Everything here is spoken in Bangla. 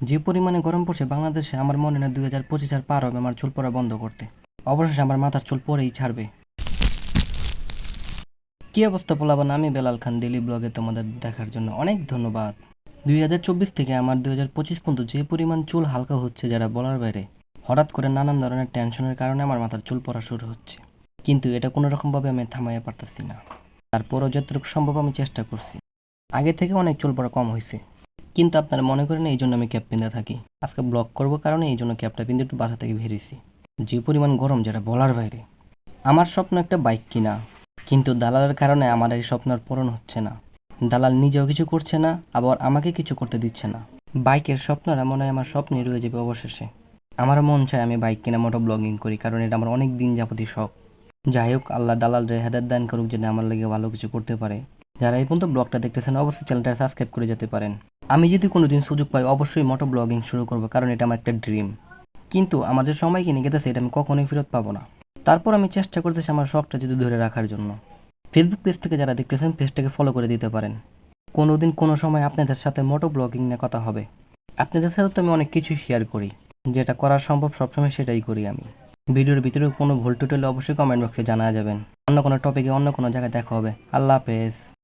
যে পরিমাণে গরম পড়ছে বাংলাদেশে, আমার মনে হয় 2025 আর পার হবে আমার চুল পড়া বন্ধ করতে। অবশেষে আমার মাথার চুল পড়েই ছাড়বে। কী অবস্থা পোলাপান, আমি বেলাল খান, ডেইলি ব্লগে তোমাদের দেখার জন্য অনেক ধন্যবাদ। 2024 থেকে আমার 2025 পর্যন্ত যে পরিমাণ চুল হালকা হচ্ছে যেটা বলার বাইরে। হঠাৎ করে নানান ধরনের টেনশনের কারণে আমার মাথার চুল পড়া শুরু হচ্ছে, কিন্তু এটা কোনো রকমভাবে আমি থামাইয়া পারতেছি না। তারপরও যতটুকু সম্ভব আমি চেষ্টা করছি। আগে থেকে অনেক চুল পড়া কম হয়েছে, কিন্তু আপনারা মনে করেন এই জন্য আমি ক্যাপ পিন্ধে থাকি। আজকে ব্লগ করবো কারণে এই জন্য ক্যাপটা পিন্ধে একটু বাসা থেকে বেরিয়েছি। যে পরিমাণ গরম যেটা বলার বাইরে। আমার স্বপ্ন একটা বাইক কিনা, কিন্তু দালালের কারণে আমার এই স্বপ্ন আর পূরণ হচ্ছে না। দালাল নিজেও কিছু করছে না, আবার আমাকে কিছু করতে দিচ্ছে না। বাইকের স্বপ্নটা মনে হয় আমার স্বপ্নই রয়ে যাবে অবশেষে। আমারও মন চায় আমি বাইক কিনা মোটো ব্লগিং করি, কারণ এটা আমার অনেক দিন যাবতই শখ। যাই হোক, আল্লাহ দালালরে হেদায়েত দান করুক যেন আমার লাগে ভালো কিছু করতে পারে। যারা এই পর্যন্ত ব্লগটা দেখতেছেন অবশ্যই চ্যানেলটা সাবস্ক্রাইব করে যেতে পারেন। আমি যদি কোনোদিন সুযোগ পাই অবশ্যই মোটো ব্লগিং শুরু করবো, কারণ এটা আমার একটা ড্রিম। কিন্তু আমার যে সময় কিনে গেতেছে এটা আমি কখনোই ফেরত পাবো না। তারপর আমি চেষ্টা করতেছি আমার শখটা যদি ধরে রাখার জন্য। ফেসবুক পেজ থেকে যারা দেখতেছেন পেজটাকে ফলো করে দিতে পারেন। কোনোদিন কোনো সময় আপনাদের সাথে মোটো ব্লগিং নিয়ে কথা হবে। আপনাদের সাথে তো আমি অনেক কিছু শেয়ার করি, যেটা করা সম্ভব সবসময় সেটাই করি আমি। ভিডিওর ভিতরে কোনো ভুল টুট হলে অবশ্যই কমেন্ট বক্সে জানা যাবেন। অন্য কোনো টপিকে অন্য কোনো জায়গায় দেখা হবে। আল্লাহ হাফেজ।